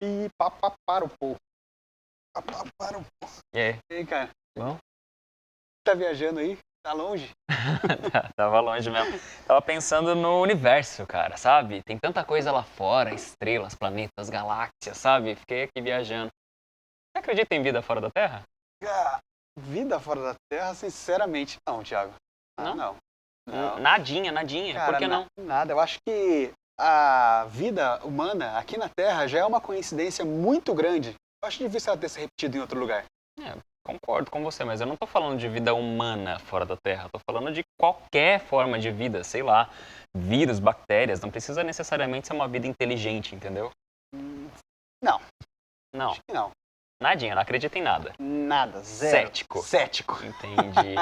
E papaparopô. Papaparopô. E aí? E aí, cara? Bom? Tá viajando aí? Tá longe? Tava longe mesmo. Tava pensando no universo, cara, sabe? Tem tanta coisa lá fora, estrelas, planetas, galáxias, sabe? Fiquei aqui viajando. Você acredita em vida fora da Terra? Ah, vida fora da Terra, sinceramente, não, Thiago. Não? Não. Não. Nadinha, nadinha. Cara, Por que não? nada. Eu acho que a vida humana aqui na Terra já é uma coincidência muito grande. Eu acho difícil ela ter se repetido em outro lugar. Concordo com você, mas eu não tô falando de vida humana fora da Terra. Tô falando de qualquer forma de vida, sei lá, vírus, bactérias. Não precisa necessariamente ser uma vida inteligente, entendeu? Não, Não, acho que não. nadinha, não acredita em nada. Nada, zero. Cético. Cético. Entendi.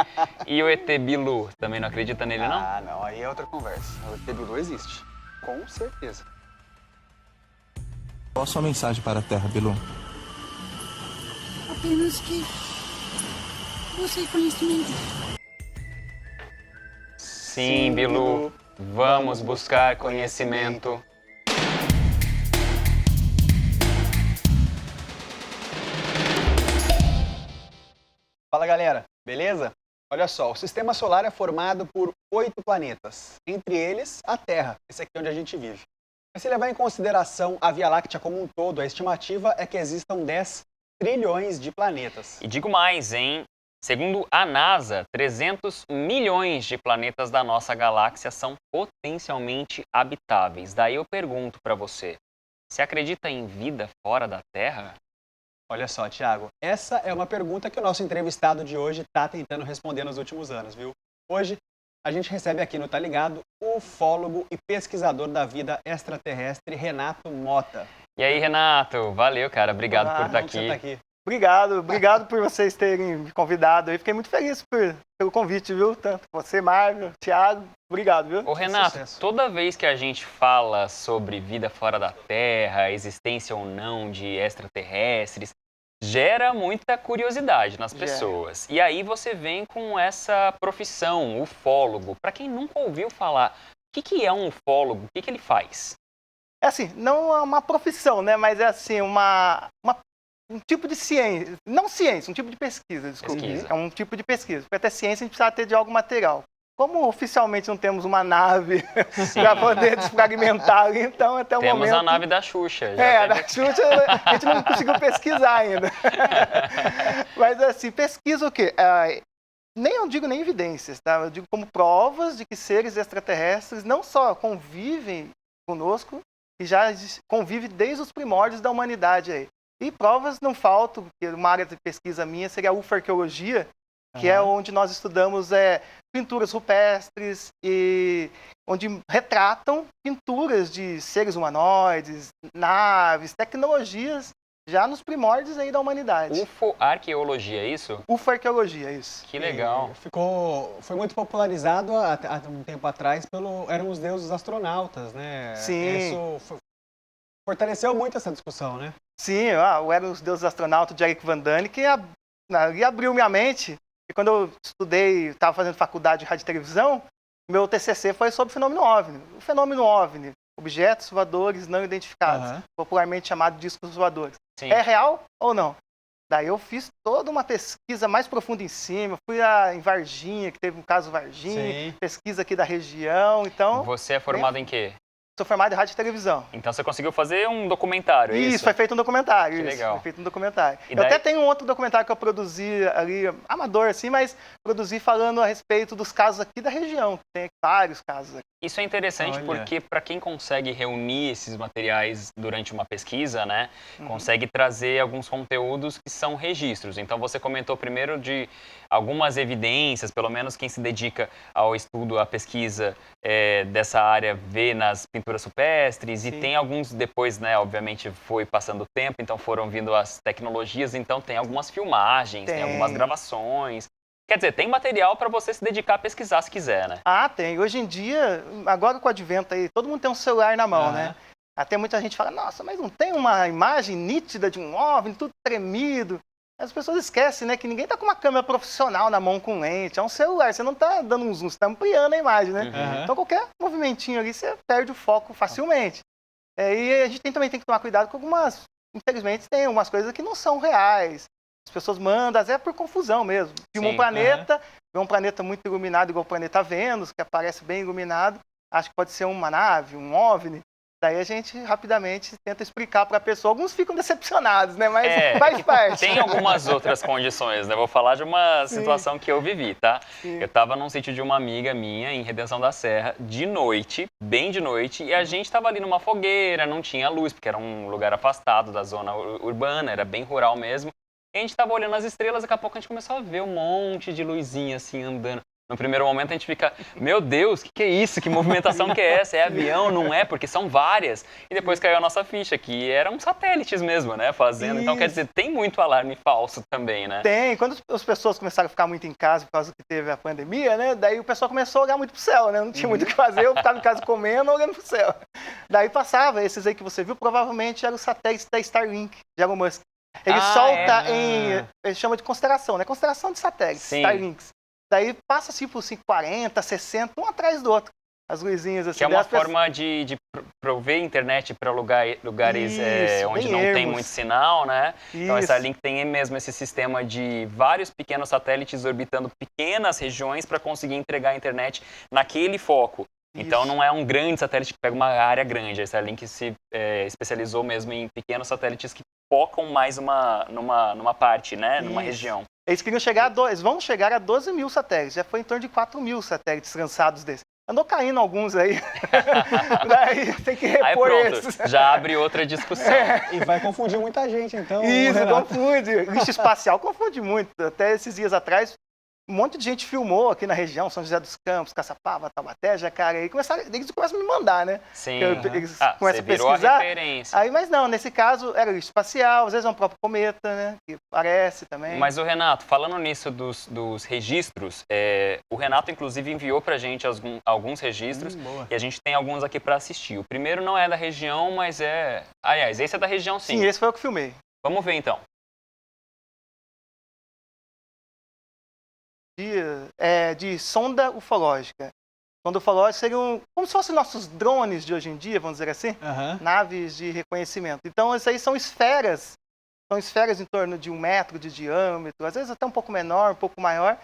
E o ET Bilu, também não acredita nele, não? Ah, não, aí é outra conversa. O ET Bilu existe. Com certeza. Qual a sua mensagem para a Terra, Bilu? Apenas que busquei conhecimento. Sim, Bilu, vamos buscar conhecimento. Fala, galera. Beleza? Olha só, o Sistema Solar é formado por 8 planetas. Entre eles, a Terra. Esse aqui é onde a gente vive. Mas se levar em consideração a Via Láctea como um todo, a estimativa é que existam 10 trilhões de planetas. E digo mais, hein? Segundo a NASA, 300 milhões de planetas da nossa galáxia são potencialmente habitáveis. Daí eu pergunto pra você, você acredita em vida fora da Terra? Olha só, Thiago, essa é uma pergunta que o nosso entrevistado de hoje está tentando responder nos últimos anos, viu? Hoje, a gente recebe aqui no Tá Ligado o ufólogo e pesquisador da vida extraterrestre, Renato Mota. E aí, Renato, valeu, cara, obrigado por estar Bom que você aqui. tá aqui. Obrigado por vocês terem me convidado aí. Fiquei muito feliz pelo convite, viu? Tanto você, Marvel, Thiago, obrigado, viu? Ô, Renato, Sucesso. toda vez que a gente fala sobre vida fora da Terra, existência ou não de extraterrestres, gera muita curiosidade nas Gera. pessoas. E aí você vem com essa profissão, ufólogo. Para quem nunca ouviu falar, o que é um ufólogo? O que ele faz? É assim, não é uma profissão, né? Mas é assim, um tipo de ciência, não ciência, um tipo de pesquisa, desculpa. Pesquisa. É um tipo de pesquisa, porque até ciência a gente precisa ter de algo material. Como oficialmente não temos uma nave para poder desfragmentar, então até o Temos momento... a nave da Xuxa. Já É, teve- da Xuxa a gente não conseguiu pesquisar ainda. Mas assim, pesquisa o quê? Nem eu digo nem evidências, tá? Eu digo como provas de que seres extraterrestres não só convivem conosco, e já convivem desde os primórdios da humanidade aí. E provas não faltam, porque uma área de pesquisa minha seria a ufarqueologia, que é onde nós estudamos pinturas rupestres e onde retratam pinturas de seres humanoides, naves, tecnologias já nos primórdios aí da humanidade. Ufo-arqueologia, é isso? Ufarqueologia, isso. Que legal. Foi muito popularizado há um tempo atrás eram os deuses astronautas, né? Sim. Isso fortaleceu muito essa discussão, né? Sim, eu era os deuses astronautas de Eric Van Dane que abriu minha mente. E quando eu estudei, estava fazendo faculdade de rádio e televisão, meu TCC foi sobre o fenômeno OVNI. O fenômeno OVNI, objetos voadores não identificados, popularmente chamado discos voadores. Sim. É real ou não? Daí eu fiz toda uma pesquisa mais profunda em cima, fui em Varginha, que teve um caso Varginha, Sim. pesquisa aqui da região, então Você é formado em quê? sou formado em rádio e televisão. Então você conseguiu fazer um documentário, é isso? Isso, foi feito um documentário. Que isso, legal. Foi feito um documentário. E Eu daí- até tenho um outro documentário que eu produzi ali, amador assim, mas produzi falando a respeito dos casos aqui da região. Tem vários casos aqui. Isso é interessante Olha. porque para quem consegue reunir esses materiais durante uma pesquisa, né, consegue trazer alguns conteúdos que são registros. Então você comentou primeiro de algumas evidências, pelo menos quem se dedica ao estudo, à pesquisa dessa área vê nas pinturas rupestres, e Sim. tem alguns depois, né, obviamente foi passando o tempo, então foram vindo as tecnologias, então tem algumas filmagens, tem Tem. algumas gravações. Quer dizer, tem material para você se dedicar a pesquisar se quiser, né? Ah, tem. Hoje em dia, agora com o advento aí, todo mundo tem um celular na mão, né? Até muita gente fala, nossa, mas não tem uma imagem nítida de um OVNI, tudo tremido. As pessoas esquecem, né, que ninguém tá com uma câmera profissional na mão com lente, é um celular, você não tá dando um zoom, você tá ampliando a imagem, né? Então qualquer movimentinho ali, você perde o foco facilmente. E a gente também tem que tomar cuidado com algumas infelizmente, tem umas coisas que não são reais. As pessoas mandam, às vezes é por confusão mesmo. Filma um planeta, vê um planeta muito iluminado, igual o planeta Vênus, que aparece bem iluminado, acho que pode ser uma nave, um OVNI. Daí a gente rapidamente tenta explicar para a pessoa. Alguns ficam decepcionados, né? Mas faz parte. Tem algumas outras condições, né? Vou falar de uma situação que eu vivi, tá? Sim. Eu tava num sítio de uma amiga minha, em Redenção da Serra, de noite, bem de noite, e a gente tava ali numa fogueira, não tinha luz, porque era um lugar afastado da zona urbana, era bem rural mesmo. E a gente tava olhando as estrelas, daqui a pouco a gente começou a ver um monte de luzinha assim andando. No primeiro momento a gente fica, meu Deus, que é isso? Que movimentação que é essa? É avião? Não é? Porque são várias. E depois caiu a nossa ficha, que eram satélites mesmo, né? Fazendo. Então, quer dizer, tem muito alarme falso também, né? Tem. Quando as pessoas começaram a ficar muito em casa por causa que teve a pandemia, né? Daí o pessoal começou a olhar muito pro céu, né? Não tinha muito o que fazer, eu ficava em casa comendo, olhando pro céu. Daí passava, esses aí que você viu, provavelmente eram os satélites da Starlink, de Elon Musk. Ele solta ele chama de constelação, né? Constelação de satélites, Sim. Starlinks. Daí passa assim por 40, 60, um atrás do outro. As luzinhas assim. Que é uma forma de prover internet para lugares onde não tem muito sinal, né? Então, essa Starlink tem mesmo esse sistema de vários pequenos satélites orbitando pequenas regiões para conseguir entregar a internet naquele foco. Então, não é um grande satélite que pega uma área grande. A Starlink se especializou mesmo em pequenos satélites que focam mais numa parte, né? Numa região. Eles queriam eles vão chegar a 12 mil satélites. Já foi em torno de 4 mil satélites lançados desses. Andou caindo alguns aí. Daí tem que repor esses. Já abre outra discussão. E vai confundir muita gente, então. Isso, confunde. Lixo espacial confunde muito. Até esses dias atrás, um monte de gente filmou aqui na região, São José dos Campos, Caçapava, Taubaté, Jacareí. Eles começam a me mandar, né? Sim. Eles começam a virou pesquisar. A referência. Aí, mas não, nesse caso era lixo espacial, às vezes é um próprio cometa, né? Que aparece também. Mas o Renato, falando nisso dos registros, o Renato inclusive enviou pra gente alguns registros e a gente tem alguns aqui para assistir. O primeiro não é da região, mas aliás, esse é da região sim. Sim, esse foi o que filmei. Vamos ver então. De sonda ufológica. Sonda ufológica seriam como se fossem nossos drones de hoje em dia, vamos dizer assim, naves de reconhecimento. Então, isso aí são esferas em torno de 1 metro de diâmetro, às vezes até um pouco menor, um pouco maior,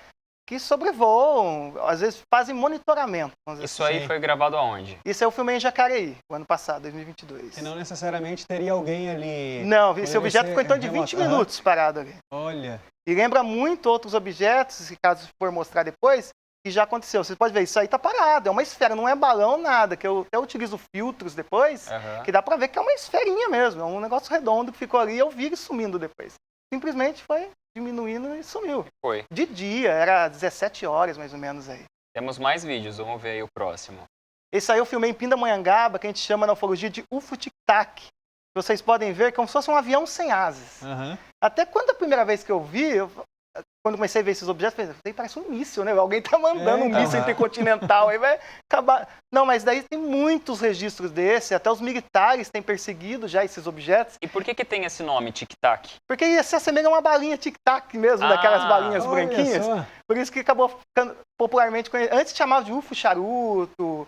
que sobrevoam, às vezes fazem monitoramento. Isso aí foi gravado aonde? Isso eu filmei em Jacareí, o ano passado, 2022. E não necessariamente teria alguém ali... Não, esse objeto ficou em torno de 20 minutos parado ali. Olha... E lembra muito outros objetos, que caso for mostrar depois, que já aconteceu. Você pode ver, isso aí tá parado, é uma esfera, não é balão, nada, que eu até utilizo filtros depois, que dá pra ver que é uma esferinha mesmo, é um negócio redondo que ficou ali e eu vi ele sumindo depois. Simplesmente foi diminuindo e sumiu. Foi. De dia, era 17 horas mais ou menos aí. Temos mais vídeos, vamos ver aí o próximo. Esse aí eu filmei em Pindamonhangaba, que a gente chama na ufologia de UFO Tic-Tac. Vocês podem ver como se fosse um avião sem asas. Até quando a primeira vez que eu vi, quando comecei a ver esses objetos, eu falei, parece um míssil, né? Alguém tá mandando um míssil intercontinental, aí vai acabar... Não, mas daí tem muitos registros desse, até os militares têm perseguido já esses objetos. E por que tem esse nome, Tic-Tac? Porque se assemelha a uma balinha Tic-Tac mesmo, daquelas balinhas branquinhas. Por isso que acabou ficando popularmente conhecido. Antes chamava de UFO charuto,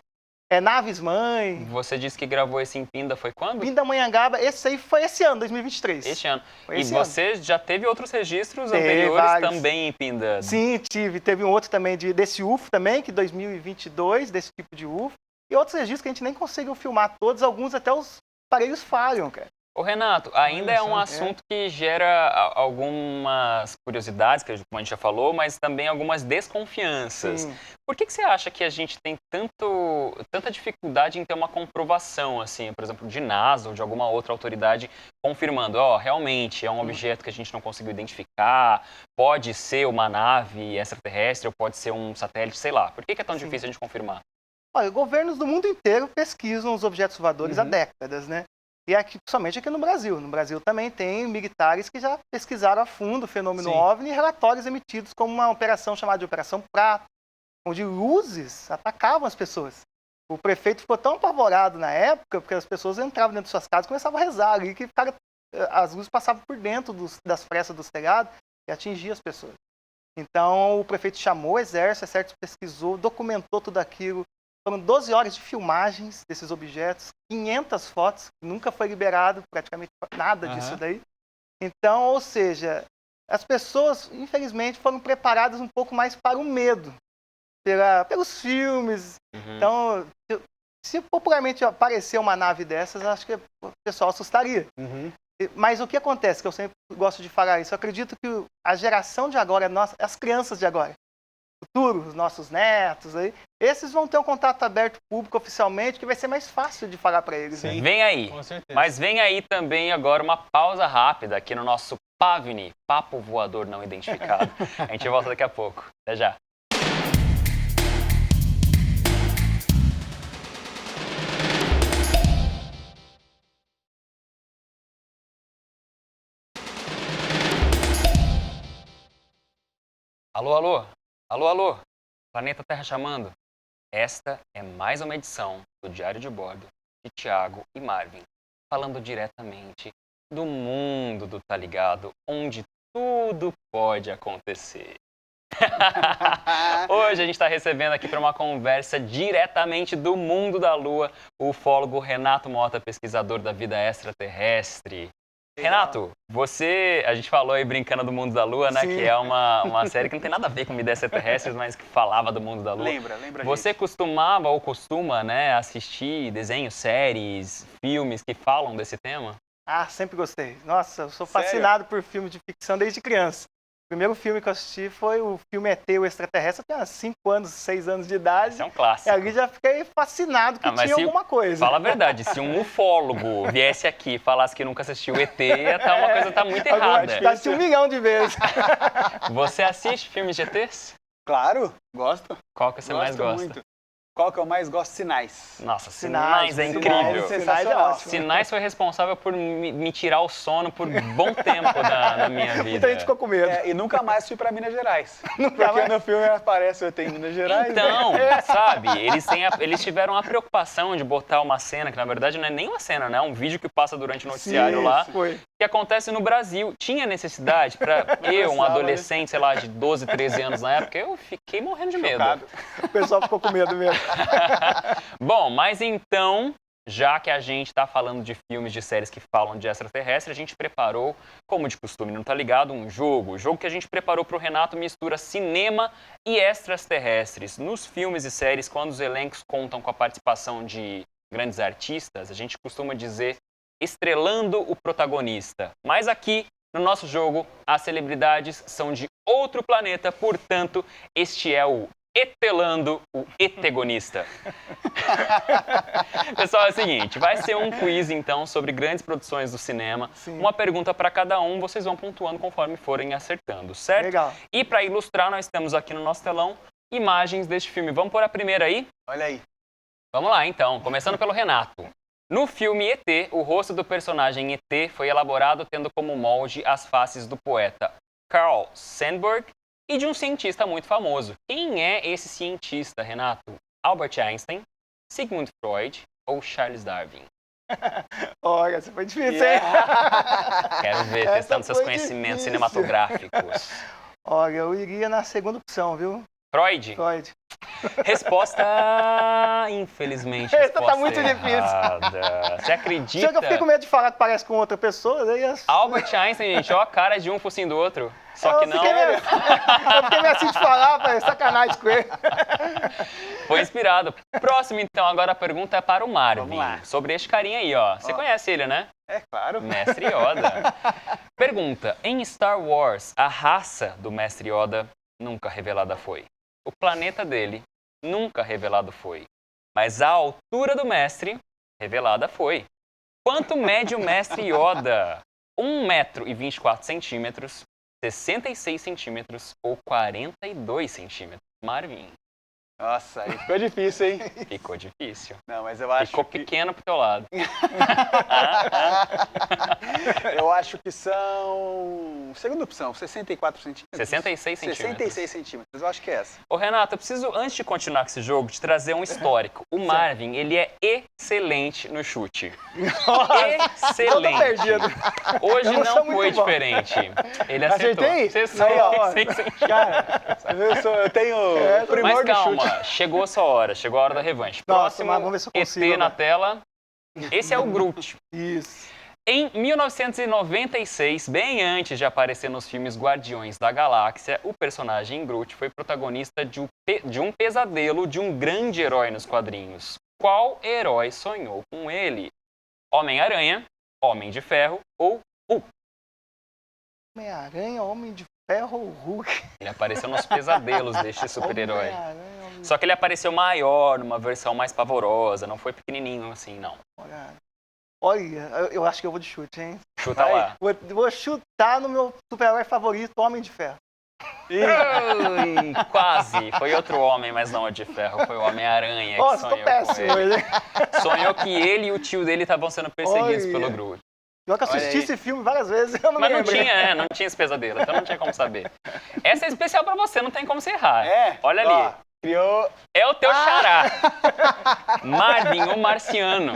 naves-mãe. Você disse que gravou esse em Pinda, foi quando? Pindamonhangaba, esse aí foi esse ano, 2023. Este ano. E você já teve outros registros anteriores vários. Também em Pinda? Sim, teve um outro também desse UFO também, que 2022, desse tipo de UFO. E outros registros que a gente nem conseguiu filmar todos, alguns até os aparelhos falham, cara. Ô Renato, ainda é um assunto que gera algumas curiosidades, que como a gente já falou, mas também algumas desconfianças. Sim. Por que você acha que a gente tem tanta dificuldade em ter uma comprovação, assim, por exemplo, de NASA ou de alguma outra autoridade confirmando, realmente é um objeto que a gente não conseguiu identificar, pode ser uma nave extraterrestre ou pode ser um satélite, sei lá. Por que é tão difícil a gente confirmar? Olha, governos do mundo inteiro pesquisam os objetos voadores há décadas, né? E somente aqui no Brasil. No Brasil também tem militares que já pesquisaram a fundo o fenômeno OVNI e relatórios emitidos como uma operação chamada de Operação Prato, onde luzes atacavam as pessoas. O prefeito ficou tão apavorado na época, porque as pessoas entravam dentro de suas casas e começavam a rezar, e que as luzes passavam por dentro das frestas dos telhados e atingiam as pessoas. Então o prefeito chamou o exército pesquisou, documentou tudo aquilo, Foram 12 horas de filmagens desses objetos, 500 fotos, nunca foi liberado praticamente nada disso daí. Então, ou seja, as pessoas, infelizmente, foram preparadas um pouco mais para o medo, pelos filmes. Então, se popularmente aparecer uma nave dessas, acho que o pessoal assustaria. Mas o que acontece, que eu sempre gosto de falar isso, eu acredito que a geração de agora, as crianças de agora, futuro, os nossos netos, aí, esses vão ter um contato aberto público oficialmente, que vai ser mais fácil de falar para eles. Sim. Vem aí. Com certeza. Mas vem aí também agora uma pausa rápida aqui no nosso PAVNI, Papo Voador Não Identificado. A gente volta daqui a pouco. Até já. Alô, alô? Alô, alô? Planeta Terra chamando. Esta é mais uma edição do Diário de Bordo de Thiago e Marvin, falando diretamente do mundo do Tá Ligado, onde tudo pode acontecer. Hoje a gente está recebendo aqui para uma conversa diretamente do mundo da Lua, o ufólogo Renato Mota, pesquisador da vida extraterrestre. Renato, a gente falou aí brincando do mundo da Lua, né? Sim. Que é uma série que não tem nada a ver com vidas extraterrestres, mas que falava do mundo da Lua. Lembra Você gente. costuma, né, assistir desenhos, séries, filmes que falam desse tema? Ah, sempre gostei. Nossa, eu sou Sério? fascinado por filme de ficção desde criança. O primeiro filme que eu assisti foi o filme ET, o Extraterrestre. Eu tinha 5 anos, 6 anos de idade. Esse é um E clássico. ali já fiquei fascinado que mas tinha se- alguma coisa. Fala a verdade, se um ufólogo viesse aqui e falasse que nunca assistiu ET, uma coisa tá muito errada. Já assisti 1 milhão de vezes. Você assiste filmes de ETs? Claro, gosto. Qual que você mais Gosto gosta? muito. Qual que eu mais gosto? Sinais. Nossa, Sinais é Sinais, incrível. Sinais é ótimo. Sinais foi responsável por me tirar o sono por bom tempo da minha vida. Muita gente ficou com medo. E nunca mais fui pra Minas Gerais. Nunca Porque mais. no filme aparece eu tenho Minas Gerais. Então, sabe, eles tiveram a preocupação de botar uma cena, que na verdade não é nem uma cena, né? É um vídeo que passa durante o noticiário Sim, lá, foi. que acontece no Brasil. Tinha necessidade para eu, um adolescente, sei lá, de 12, 13 anos na época, eu fiquei morrendo de medo. Chocado. O pessoal ficou com medo mesmo. Bom, mas então, já que a gente está falando de filmes, de séries que falam de extraterrestre, a gente preparou, como de costume, não tá ligado, um jogo. O jogo que a gente preparou para o Renato mistura cinema e extraterrestres. Nos filmes e séries, quando os elencos contam com a participação de grandes artistas, a gente costuma dizer estrelando o protagonista. Mas aqui, no nosso jogo, as celebridades são de outro planeta, portanto, este é o Etelando o Etegonista. Pessoal, é o seguinte, vai ser um quiz, então, sobre grandes produções do cinema. Sim. Uma pergunta para cada um, vocês vão pontuando conforme forem acertando, certo? Legal. E para ilustrar, nós temos aqui no nosso telão imagens deste filme. Vamos pôr a primeira aí? Olha aí. Vamos lá, então, começando pelo Renato. No filme ET, o rosto do personagem ET foi elaborado tendo como molde as faces do poeta Carl Sandburg e de um cientista muito famoso. Quem é esse cientista, Renato? Albert Einstein, Sigmund Freud ou Charles Darwin? Olha, essa foi difícil, hein? Quero ver, Essa testando seus foi conhecimentos difícil. cinematográficos. Olha, eu iria na segunda opção, viu? Freud? Freud. Resposta, infelizmente, Essa tá resposta muito difícil. errada. Você Chega, acredita? eu fiquei com medo de falar que parece com outra pessoa, daí Albert Einstein, gente, ó a cara de um focinho do outro. Só que eu não. fiquei meio assim de falar, pai, sacanagem com ele. Foi inspirado. Próximo, então, agora a pergunta é para o Marvin. Vamos lá. Sobre este carinha aí, ó. Você conhece ele, né? É claro. Mestre Yoda. Pergunta: em Star Wars, a raça do Mestre Yoda nunca revelada foi. O planeta dele nunca revelado foi. Mas a altura do mestre revelada foi. Quanto mede o Mestre Yoda? 1,24 m, 66 centímetros ou 42 centímetros? Marvin, Nossa, aí ficou difícil, hein? ficou difícil. Não, mas eu acho Ficou que... pequeno pro teu lado. Eu acho que são... Segunda opção, 64 centímetros. 66 centímetros. 66 centímetros, eu acho que é essa. Ô, Renato, eu preciso, antes de continuar com esse jogo, te trazer um histórico. O Marvin, ele é excelente no chute. Excelente. Todo perdido. Hoje Eu não não sou foi muito bom. diferente. Ele acertou. Acertei? Você Aí, ó. 66 centímetros. Cara, eu tenho o primor Mas do calma, calma. Chegou a sua hora. Chegou a hora da revanche. Nossa, Próximo, mas vamos ver se eu consigo, ET na né? tela. Esse é o Groot. Isso. Em 1996, bem antes de aparecer nos filmes Guardiões da Galáxia, o personagem Groot foi protagonista de um pesadelo de um grande herói nos quadrinhos. Qual herói sonhou com ele? Homem-Aranha, Homem de Ferro ou Hulk? Homem-Aranha, Homem de Ferro ou Hulk? Ele apareceu nos pesadelos deste super-herói. Homem-Aranha, Homem de Só que ele apareceu maior, numa versão mais pavorosa, não foi pequenininho assim, não. Ferro. Olha, eu acho que eu vou de chute, hein? Chuta lá. Vou chutar no meu super-herói favorito, Homem de Ferro. Ui, quase. Foi outro homem, mas não o de Ferro. Foi o Homem-Aranha que Nossa, tô sonhou com péssimo. ele. Ele. Sonhou que ele e o tio dele estavam sendo perseguidos Olha. pelo Groot. Pior que eu Olha assisti aí. esse filme várias vezes, eu não Mas me não lembro. tinha, não tinha esse pesadelo, então não tinha como saber. Essa é especial pra você, não tem como você errar. É? Olha ali. Ó, criou... É o teu xará. Marvin, o Marciano.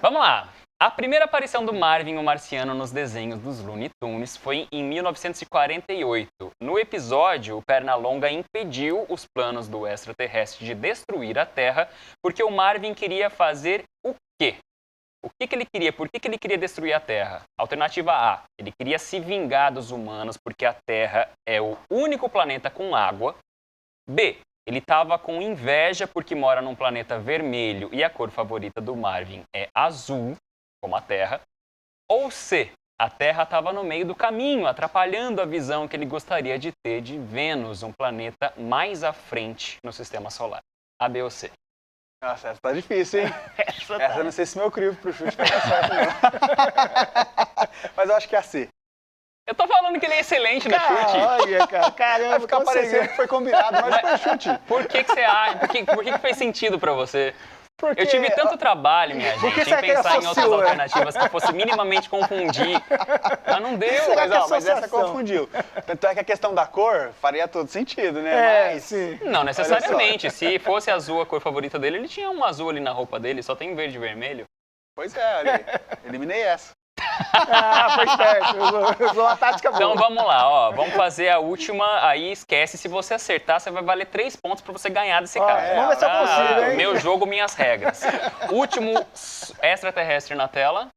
Vamos lá. A primeira aparição do Marvin, o Marciano, nos desenhos dos Looney Tunes foi em 1948. No episódio, o Pernalonga impediu os planos do extraterrestre de destruir a Terra porque o Marvin queria fazer o quê? O que ele queria? Por que ele queria destruir a Terra? Alternativa A, ele queria se vingar dos humanos porque a Terra é o único planeta com água. B, ele estava com inveja porque mora num planeta vermelho e a cor favorita do Marvin é azul, como a Terra. Ou C, a Terra estava no meio do caminho, atrapalhando a visão que ele gostaria de ter de Vênus, um planeta mais à frente no Sistema Solar. A, B ou C? Nossa, essa tá difícil, hein? Essa eu não sei se meu crivo pro chute vai dar certo, não. Mas eu acho que é a C. Eu tô falando que ele é excelente no chute. Olha, cara, caramba, Vai ficar consegui. parecendo que foi combinado, mas foi chute. Por que você acha? Por que fez sentido pra você? Porque... Eu tive tanto trabalho, minha Por que gente, em será que ele pensar em outras associou, né? alternativas que fosse minimamente confundir. Mas não deu. Será Mas, que é ó, mas essa associação? confundiu. Tanto é que a questão da cor faria todo sentido, né? É, Mas... sim. Não necessariamente. Se fosse azul a cor favorita dele, ele tinha um azul ali na roupa dele, só tem verde e vermelho. Pois é, olha aí. Eliminei essa. Ah, foi esperto. Usou uma tática boa. Então vamos lá, ó. Vamos fazer a última. Aí esquece, se você acertar, você vai valer 3 pontos pra você ganhar desse Ó, cara. vamos ver se eu consigo, hein? Meu jogo, minhas regras. Último extraterrestre na tela.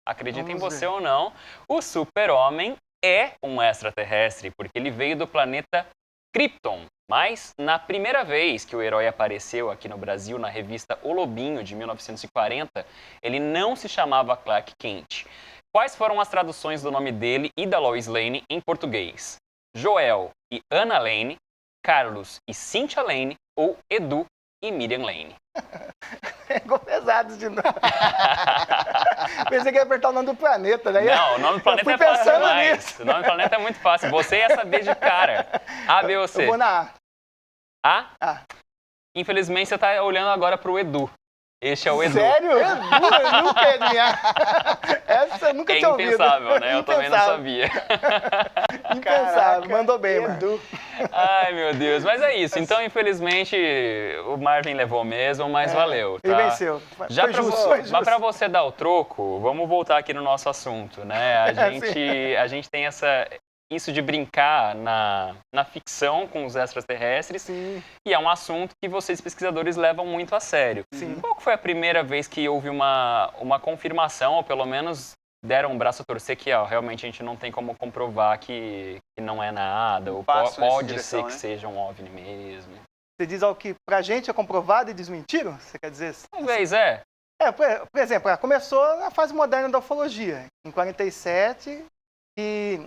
Acredita em Vamos você ver. ou não. O Super-Homem é um extraterrestre, porque ele veio do planeta Krypton. Mas, na primeira vez que o herói apareceu aqui no Brasil, na revista O Lobinho, de 1940, ele não se chamava Clark Kent. Quais foram as traduções do nome dele e da Lois Lane em português? Joel e Anna Lane, Carlos e Cynthia Lane ou Edu e Miriam Lane? Pegou pesado de novo. Pensei que ia apertar o nome do planeta, né? Não, o nome do planeta fui é fácil pensando demais. nisso. O nome do planeta é muito fácil. Você ia saber de cara. A, B ou C? Eu vou na A. A? A. Infelizmente, você está olhando agora para o Edu. Este é o Edu. Sério? Eu nunca ia adivinhar. Essa eu nunca É tinha ouvido. impensável, né? Eu também não Impensável. sabia. Impensável. Caraca, Mandou bem, mano. Edu. Ai, meu Deus. Mas é isso. Então, infelizmente, o Marvin levou mesmo, mas valeu. Ele Tá? venceu. Já foi pra, justo, vo- foi mas justo. pra você dar o troco, vamos voltar aqui no nosso assunto, né? A gente tem isso de brincar na ficção com os extraterrestres Sim, e é um assunto que vocês pesquisadores levam muito a sério. sim. Qual que foi a primeira vez que houve uma confirmação, ou pelo menos deram um braço a torcer que realmente a gente não tem como comprovar que não é nada, ou Passo nessa pode direção, ser que né? seja um OVNI mesmo? Você diz algo que pra gente é comprovado e desmentiram? Você quer dizer? Talvez, é. Por exemplo, começou na fase moderna da ufologia, em 47, e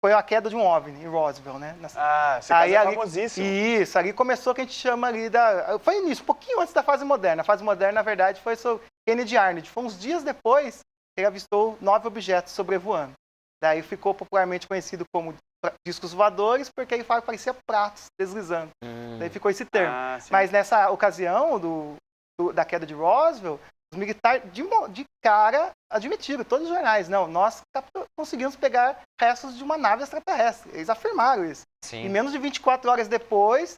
foi a queda de um OVNI em Roswell, né? Ah, esse Aí caso é ali- famosíssimo. Isso, ali começou o que a gente chama ali da... Foi início, um pouquinho antes da fase moderna. A fase moderna, na verdade, foi sobre Kennedy Arnold. Foi uns dias depois que ele avistou 9 objetos sobrevoando. Daí ficou popularmente conhecido como discos voadores, porque ele parecia pratos deslizando. Daí ficou esse termo. Ah, sim. Mas nessa ocasião da queda de Roswell, os militares de cara admitiram, todos os jornais, não, nós conseguimos pegar restos de uma nave extraterrestre. Eles afirmaram isso. Sim. E menos de 24 horas depois,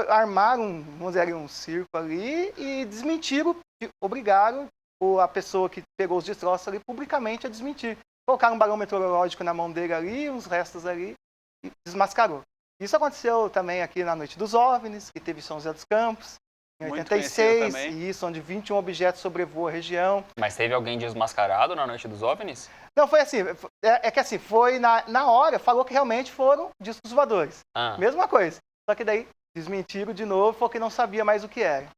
armaram, vamos dizer, um circo ali e desmentiram, obrigaram a pessoa que pegou os destroços ali publicamente a desmentir. Colocaram um balão meteorológico na mão dele ali, uns restos ali, e desmascarou. Isso aconteceu também aqui na Noite dos OVNIs, que teve em São José dos Campos, em Muito conhecido 86, também. e isso, onde 21 objetos sobrevoam a região. Mas teve alguém desmascarado na Noite dos OVNIs? Não, foi assim, é que assim, foi na hora, falou que realmente foram discos voadores. Ah, Mesma coisa. Só que daí desmentiram de novo, falou que não sabia mais o que era.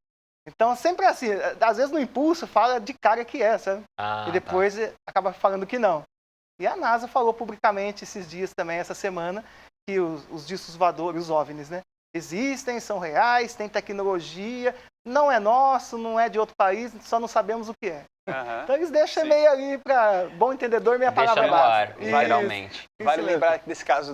Então, sempre assim, às vezes no impulso fala de cara que é, sabe? ah, E depois acaba falando que não. E a NASA falou publicamente esses dias também, essa semana, que os discos voadores, os OVNIs, né? Existem, são reais, tem tecnologia, não é nosso, não é de outro país, só não sabemos o que é. Aham. Então eles deixam Sim. meio ali para bom entendor, meia Deixa palavra no ar, básica. literalmente. Isso Vale mesmo. lembrar que nesse caso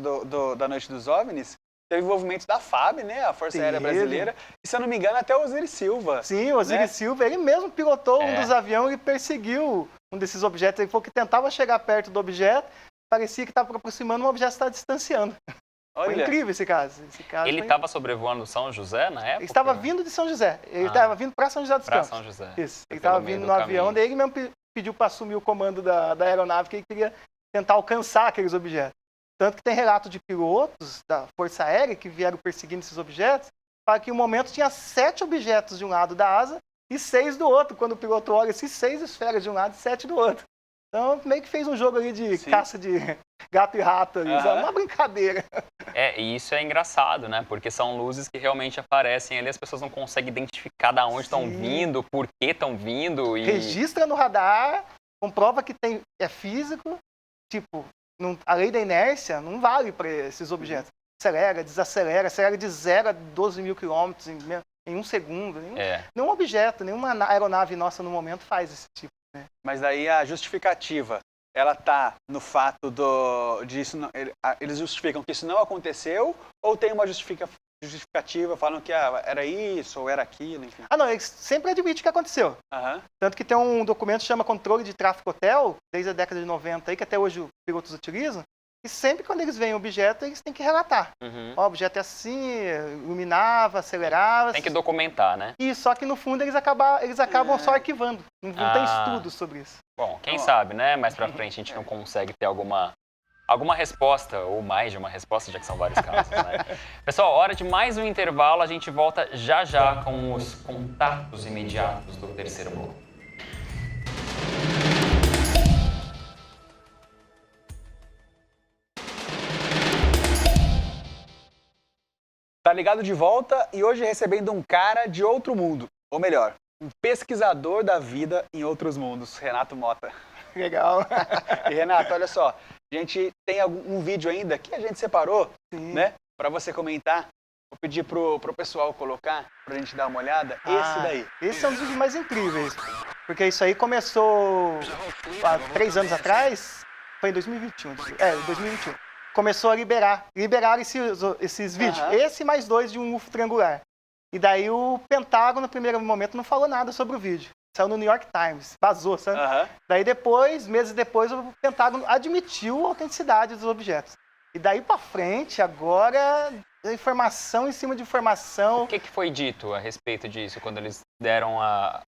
da Noite dos OVNIs, teve envolvimento da FAB, né? A Força Aérea Teve. Brasileira. E se eu não me engano, até o Osiris Silva. Sim, o Osiris né? Silva, ele mesmo pilotou um É. dos aviões e perseguiu um desses objetos. Ele falou que tentava chegar perto do objeto, parecia que estava aproximando, mas o objeto estava distanciando. Foi Olha, incrível esse caso. Esse caso Ele foi... estava sobrevoando São José na época? Ele estava vindo de São José. Ele Ah. estava vindo para São José dos Pra Campos. São José. Isso. Foi Ele estava pelo meio vindo do no avião, caminho. daí ele mesmo pediu para assumir o comando da aeronave, que ele queria tentar alcançar aqueles objetos. Tanto que tem relato de pilotos da Força Aérea que vieram perseguindo esses objetos, para que no momento tinha 7 objetos de um lado da asa e 6 do outro. Quando o piloto olha, assim, 6 esferas de um lado e 7 do outro. Então, meio que fez um jogo ali de Sim. caça de gato e rato, ali, Aham. sabe? Uma brincadeira. E isso é engraçado, né? Porque são luzes que realmente aparecem ali, as pessoas não conseguem identificar de onde estão Sim. vindo, por que estão vindo. E... Registra no radar, comprova que é físico, tipo, a lei da inércia não vale para esses objetos. Acelera, desacelera, acelera de 0 a 12 mil quilômetros em um segundo. Nenhum objeto, nenhuma aeronave nossa no momento faz esse tipo. mas daí a justificativa, ela tá no fato disso, eles justificam que isso não aconteceu, ou tem uma justificativa, falam que era isso, ou era aquilo, enfim. Ah, não, eles sempre admitem que aconteceu. Aham. Tanto que tem um documento que chama Controle de Tráfego Hotel, desde a década de 90, aí, que até hoje os pilotos utilizam, e sempre quando eles veem o objeto, eles têm que relatar. Uhum. Ó, o objeto é assim, iluminava, acelerava. Tem que documentar, né? E só que no fundo eles acabam só arquivando. Não tem estudo sobre isso. Bom, quem Ó. sabe, né? Mais pra frente a gente não consegue ter alguma resposta, ou mais de uma resposta, já que são vários casos, né? Pessoal, hora de mais um intervalo, a gente volta já já com os contatos imediatos do terceiro bloco. Tá ligado de volta e hoje recebendo um cara de outro mundo. Ou melhor, um pesquisador da vida em outros mundos, Renato Mota. Legal. E Renato, olha só, a gente tem um vídeo ainda que a gente separou, Sim. né, para você comentar. Vou pedir pro pessoal colocar, pra gente dar uma olhada. Esse daí. Esse é um dos vídeos mais incríveis. Porque isso aí começou há 3 anos atrás. Foi em 2021. 2021. Começou a liberar esses vídeos. Aham. Esse mais 2 de um UFO triangular. E daí o Pentágono, no primeiro momento, não falou nada sobre o vídeo. Saiu no New York Times, vazou, sabe? Aham. Daí depois, meses depois, o Pentágono admitiu a autenticidade dos objetos. E daí pra frente, agora, informação em cima de informação. O que foi dito a respeito disso quando eles deram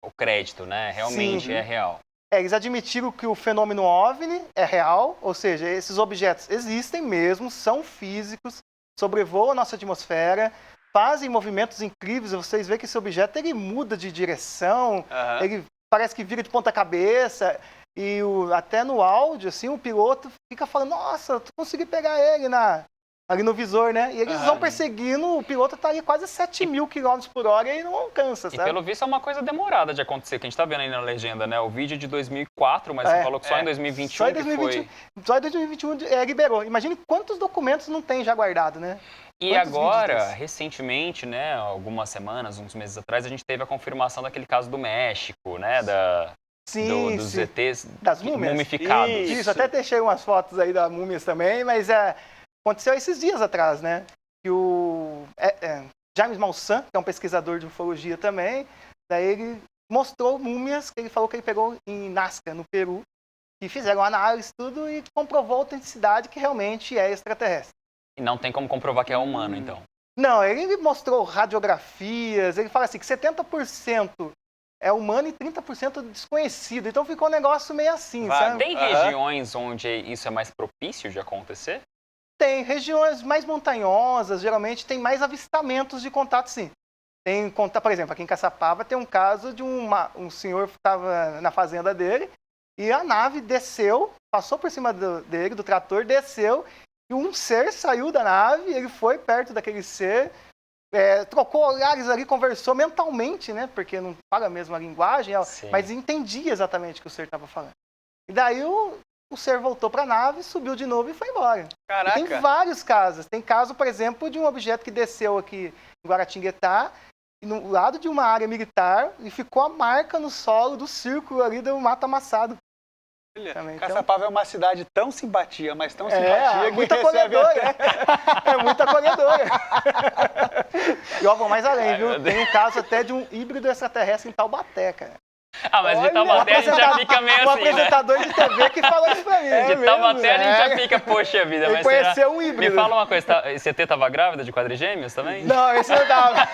o crédito, né? Realmente Sim. é real. Eles admitiram que o fenômeno OVNI é real, ou seja, esses objetos existem mesmo, são físicos, sobrevoam a nossa atmosfera, fazem movimentos incríveis. Vocês veem que esse objeto ele muda de direção, Aham. ele parece que vira de ponta cabeça, e até no áudio, assim, o piloto fica falando, nossa, tu consegui pegar ele ali no visor, né? E eles Aham. vão perseguindo, o piloto tá ali quase 7 mil km por hora e não alcança, E sabe? pelo visto é uma coisa demorada de acontecer, que a gente tá vendo aí na legenda, né? O vídeo de 2004, mas você falou que só em 2021 Só em que 2021, foi. só em 2021 liberou. Imagine quantos documentos não tem já guardado, né? E Quantos agora, vídeos desses? recentemente, né, algumas semanas, uns meses atrás, a gente teve a confirmação daquele caso do México, né, Sim, dos sim. ETs Das múmias? mumificados. Isso, até deixei umas fotos aí da múmias também, mas aconteceu esses dias atrás, né? Que o James Maussan, que é um pesquisador de ufologia também, daí ele mostrou múmias que ele falou que ele pegou em Nazca, no Peru, e fizeram análise tudo e comprovou a autenticidade que realmente é extraterrestre. E não tem como comprovar que é humano, então. Não, ele mostrou radiografias, ele fala assim que 70% é humano e 30% desconhecido. Então ficou um negócio meio assim, Vago. sabe? Tem Aham. regiões onde isso é mais propício de acontecer? Tem regiões mais montanhosas, geralmente tem mais avistamentos de contato, sim. Tem contato, por exemplo, aqui em Caçapava tem um caso de um senhor que estava na fazenda dele e a nave desceu, passou por cima dele, do trator, desceu e um ser saiu da nave, ele foi perto daquele ser, trocou olhares ali, conversou mentalmente, né? Porque não fala a mesma linguagem, mas entendia exatamente o que o ser estava falando. E daí o ser voltou para a nave, subiu de novo e foi embora. Caraca! E tem vários casos. Tem caso, por exemplo, de um objeto que desceu aqui em Guaratinguetá, no lado de uma área militar, e ficou a marca no solo do círculo ali do Mato Amassado. Também, Caçapava é uma cidade tão simpatia, mas tão simpatia que muito recebe acolhedora. É muito acolhedora. E ó, vou mais além, viu? Tem um caso até de um híbrido extraterrestre em Taubaté, cara. Ah, mas de Taubaté a gente já fica meio um assim, né? apresentador de TV que falou isso pra mim. De Taubaté a gente já fica, poxa vida, Ele mas conheceu um híbrido. Me fala uma coisa, CT tava grávida de quadrigêmeos também? Não, esse não tava.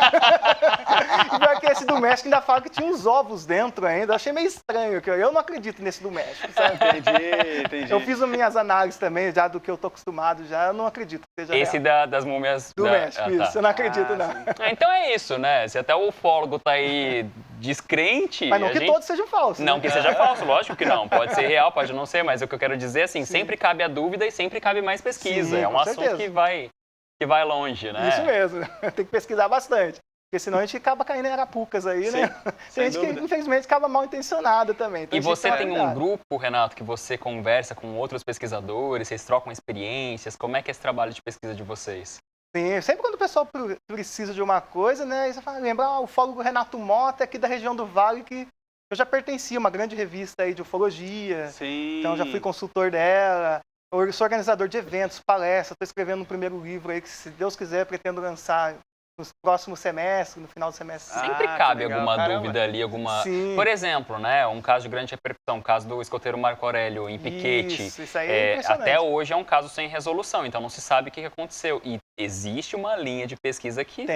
E pior que esse do México ainda fala que tinha uns ovos dentro ainda. Eu achei meio estranho, que eu não acredito nesse do México, sabe? Entendi. Eu fiz as minhas análises também, já do que eu tô acostumado, já eu não acredito que seja Esse real. das múmias... Do México, isso. Eu não acredito, não. Então é isso, né? Se até o ufólogo tá aí descrente... Mas não que todos sejam falsos. Não né? que seja falso, lógico que não. Pode ser real, pode não ser, mas o que eu quero dizer, assim, sempre cabe a dúvida e sempre cabe mais pesquisa. Sim, é um com assunto certeza. que vai longe, né? Isso mesmo. Tem que pesquisar bastante. Porque senão a gente acaba caindo em arapucas aí, né? Tem gente que, infelizmente, acaba mal intencionada também. Então, e você tem um cuidado. grupo, Renato, que você conversa com outros pesquisadores, vocês trocam experiências. Como é que é esse trabalho de pesquisa de vocês? Sim, sempre quando o pessoal precisa de uma coisa, né? Aí você fala, lembra o ufólogo Renato Mota, aqui da região do Vale, que eu já pertencia a uma grande revista aí de ufologia. Sim. Então já fui consultor dela. Eu sou organizador de eventos, palestras. Estou escrevendo um primeiro livro aí que, se Deus quiser, pretendo lançar no próximo semestre, no final do semestre. Sempre cabe alguma dúvida ali, alguma... Sim. Por exemplo, né, um caso de grande repercussão, o caso do escoteiro Marco Aurélio em Piquete. Isso aí é impressionante. Até hoje é um caso sem resolução, então não se sabe o que aconteceu. E existe uma linha de pesquisa que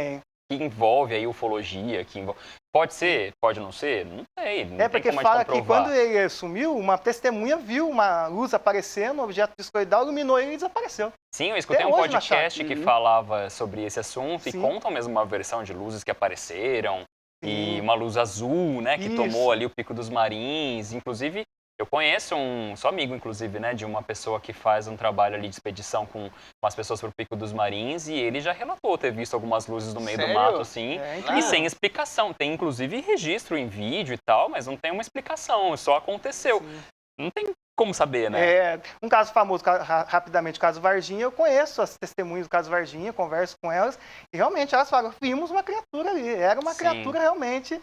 envolve aí ufologia, que envolve... Pode ser, pode não ser, não sei. Não tem porque como fala que quando ele sumiu, uma testemunha viu uma luz aparecendo, um objeto discoidal, iluminou ele e desapareceu. Sim, eu escutei Até um hoje podcast que falava sobre esse assunto e contam mesmo uma versão de luzes que apareceram e uma luz azul, né, que tomou ali o Pico dos Marins. Inclusive, eu conheço sou amigo, inclusive, né, de uma pessoa que faz um trabalho ali de expedição com as pessoas pro Pico dos Marins e ele já relatou ter visto algumas luzes no meio do mato, assim, e sem explicação. Tem, inclusive, registro em vídeo e tal, mas não tem uma explicação, só aconteceu. Sim. Não tem como saber, né? Um caso famoso, rapidamente, o caso Varginha, eu conheço as testemunhas do caso Varginha, converso com elas, e realmente elas falam, vimos uma criatura ali, era uma criatura realmente,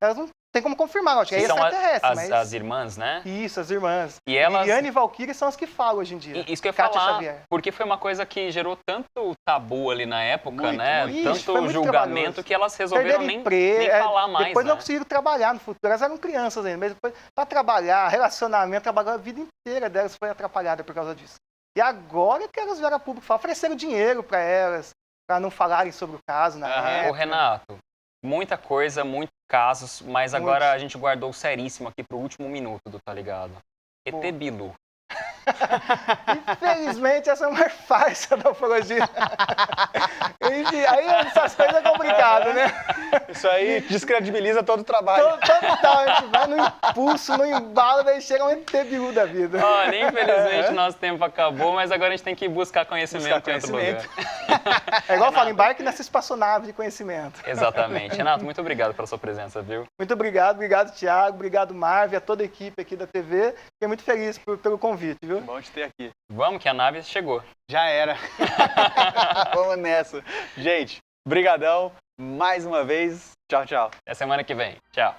elas não tem como confirmar, acho que é extraterrestre. São as irmãs, né? Isso, as irmãs. E elas... Liliane e Valkyrie são as que falam hoje em dia. Isso que eu ia Kátia falar, Xavier. porque foi uma coisa que gerou tanto tabu ali na época, né? Tanto muito julgamento que elas resolveram nem falar mais, depois né? não conseguiram trabalhar no futuro. Elas eram crianças ainda, mas depois, para trabalhar, relacionamento, trabalhar a vida inteira delas foi atrapalhada por causa disso. E agora que elas vieram a público falar, ofereceram dinheiro para elas, para não falarem sobre o caso na época. Ô, Renato, muita coisa, muitos casos, mas agora a gente guardou o seríssimo aqui pro último minuto do Tá Ligado. ET Bilu. Infelizmente, essa é uma farsa da ufologia. Aí essas coisas é complicado, né? Isso aí descredibiliza todo o trabalho. Total, a gente vai no impulso, no embalo, daí chega um ET Bilu da vida. Olha, infelizmente nosso tempo acabou, mas agora a gente tem que buscar conhecimento em outro lugar. É igual eu falo, embarque nessa espaçonave de conhecimento. Exatamente. Renato, muito obrigado pela sua presença, viu? Muito obrigado, Thiago, obrigado, Marvel, a toda a equipe aqui da TV. Fiquei muito feliz pelo convite, viu? Bom te ter aqui. Vamos que a nave chegou. Já era. Vamos nessa. Gente, brigadão. Mais uma vez. Tchau, tchau. Até semana que vem. Tchau.